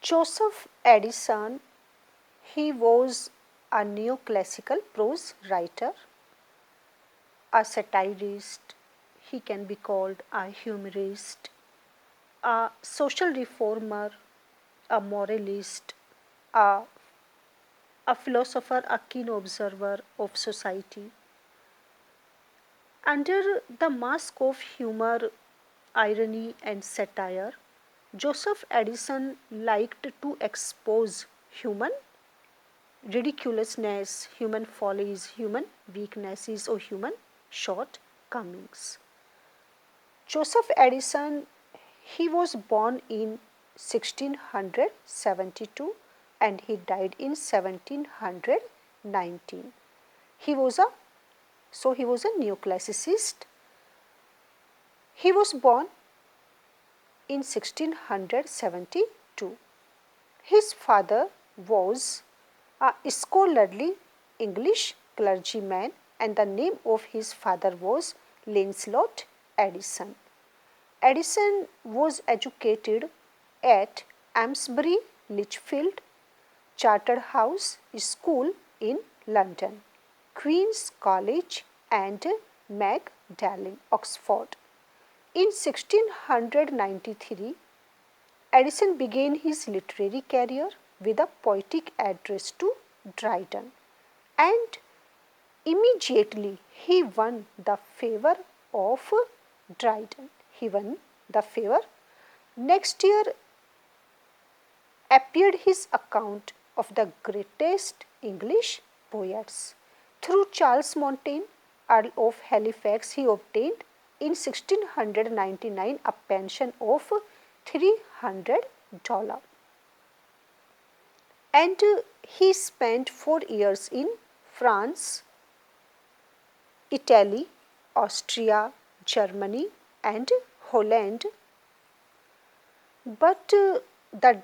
Joseph Addison, he was a neoclassical prose writer, a satirist, he can be called a humorist, a social reformer, a moralist, a, a philosopher, a keen observer of society. Under the mask of humor, irony, and satire, Joseph Addison liked to expose human ridiculousness, human follies, human weaknesses, or human shortcomings. Joseph Addison, he was born in 1672 and he died in 1719. He was a neoclassicist. He was born in 1672. His father was a scholarly English clergyman and the name of his father was Lancelot Addison. Addison was educated at Amesbury Lichfield Charterhouse School in London, Queen's College and Magdalen, Oxford. In 1693, Addison began his literary career with a poetic address to Dryden, and immediately he won the favour of Dryden. Next year appeared his account of the greatest English poets. Through Charles Montaigne, Earl of Halifax, he obtained in 1699 a pension of $300. And he spent 4 years in France, Italy, Austria, Germany and Holland. But the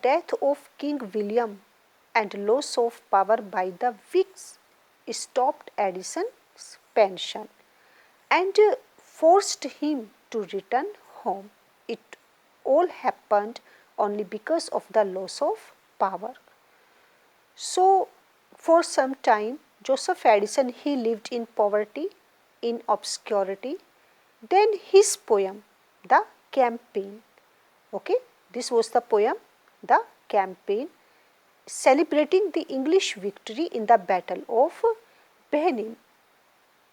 death of King William and loss of power by the Whigs stopped Addison's pension and forced him to return home. It all happened only because of the loss of power. So, for some time, Joseph Addison, he lived in poverty, in obscurity. Then his poem, The Campaign. Okay, this was the poem, The Campaign, celebrating the English victory in the Battle of Benin.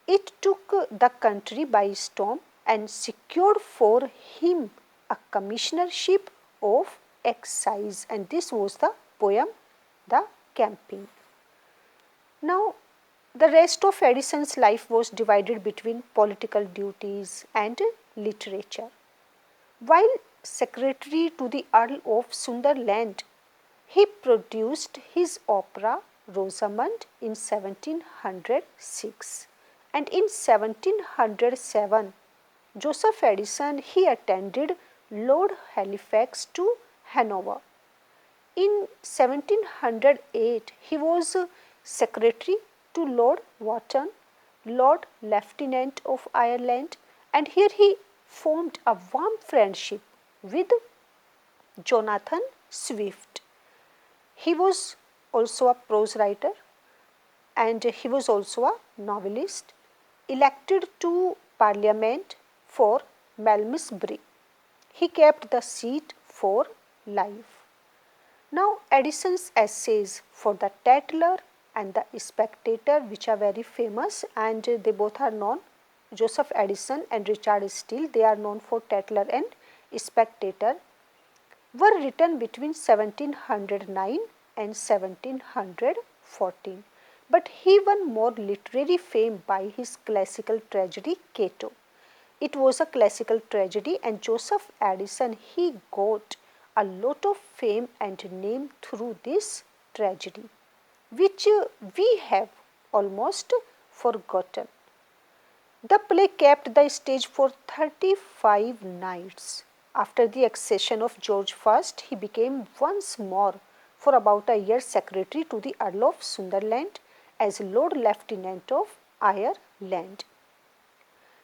It took the country by storm and secured for him a commissionership of excise, and this was the poem, The Campaign. Now, the rest of Addison's life was divided between political duties and literature. While secretary to the Earl of Sunderland, he produced his opera Rosamund in 1706, and in 1707 Joseph Addison, he attended Lord Halifax to Hanover. In 1708 he was secretary to Lord Wotton, Lord Lieutenant of Ireland, and here he formed a warm friendship with Jonathan Swift. He was also a prose writer and he was also a novelist, elected to Parliament for Malmesbury. He kept the seat for life. Now, Addison's essays for the Tatler and the Spectator, which are very famous and they both are known, Joseph Addison and Richard Steele, they are known for Tatler and Spectator, were written between 1709 and 1714. But he won more literary fame by his classical tragedy Cato. It was a classical tragedy and Joseph Addison, he got a lot of fame and name through this tragedy, which we have almost forgotten. The play kept the stage for 35 nights. After the accession of George I, he became once more for about a year secretary to the Earl of Sunderland as Lord Lieutenant of Ireland.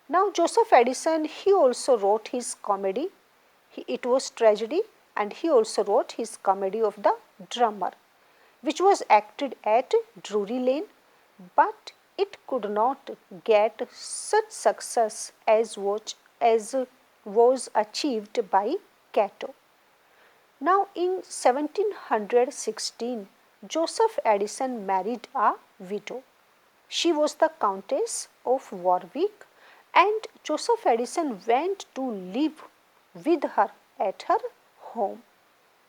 Now Joseph Addison, he also wrote his comedy. It was tragedy and he also wrote his comedy of the drummer, which was acted at Drury Lane, but it could not get such success as was achieved by Cato. Now in 1716, Joseph Addison married a widow. She was the Countess of Warwick, and Joseph Addison went to live with her at her home.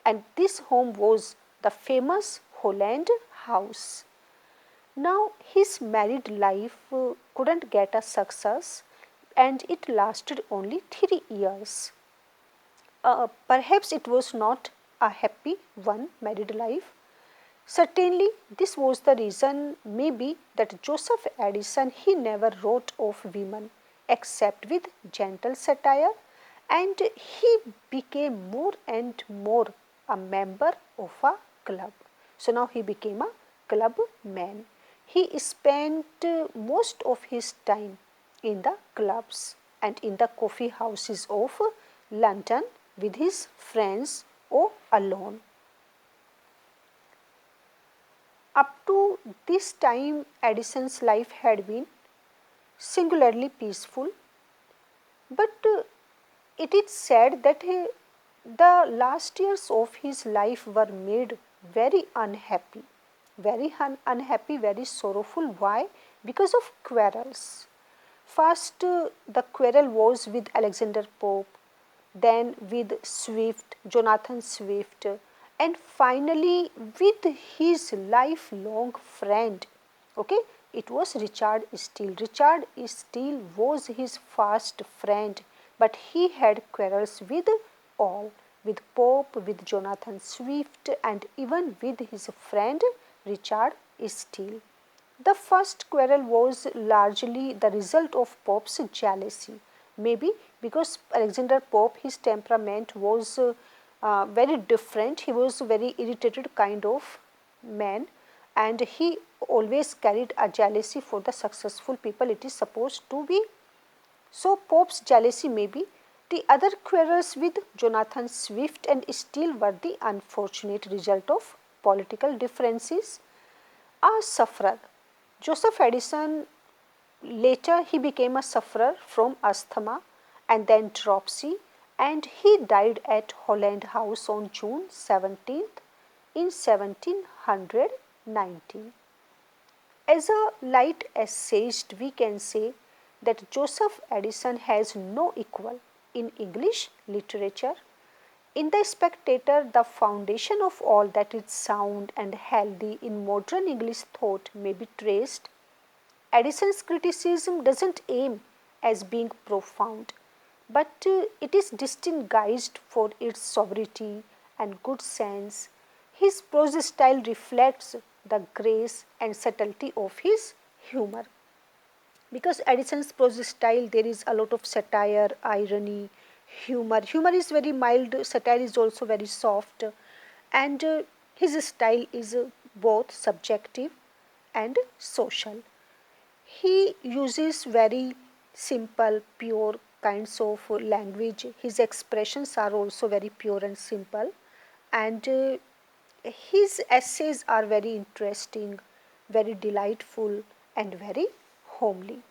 And this home was the famous Holland House. Now his married life couldn't get a success, and it lasted only 3 years. Perhaps it was not a happy one, married life. Certainly, this was the reason, maybe, that Joseph Addison he never wrote of women except with gentle satire, and he became more and more a member of a club. So now he became a club man. He spent most of his time in the clubs and in the coffee houses of London with his friends or alone. Up to this time, Addison's life had been singularly peaceful, but it is said that the last years of his life were made very unhappy, very sorrowful. Why? Because of quarrels. First, the quarrel was with Alexander Pope, then with Swift, Jonathan Swift, and finally with his lifelong friend. Okay, it was Richard Steele. Richard Steele was his first friend, but he had quarrels with all, with Pope, with Jonathan Swift, and even with his friend Richard Steele. The first quarrel was largely the result of Pope's jealousy, maybe because Alexander Pope, his temperament was very different. He was a very irritated kind of man, and he always carried a jealousy for the successful people it is supposed to be. So Pope's jealousy, maybe. The other quarrels with Jonathan Swift and Steele were the unfortunate result of political differences. A sufferer. Joseph Addison, later he became a sufferer from asthma and then dropsy, and he died at Holland House on June 17th in 1719. As a light essayist, we can say that Joseph Addison has no equal in English literature. In The Spectator, the foundation of all that is sound and healthy in modern English thought may be traced. Addison's criticism doesn't aim as being profound, but it is distinguished for its sobriety and good sense. His prose style reflects the grace and subtlety of his humor. Because Addison's prose style, there is a lot of satire, irony, humor. Humor is very mild, satire is also very soft, and his style is both subjective and social. He uses very simple, pure kinds of language. His expressions are also very pure and simple, and his essays are very interesting, very delightful, and very homely.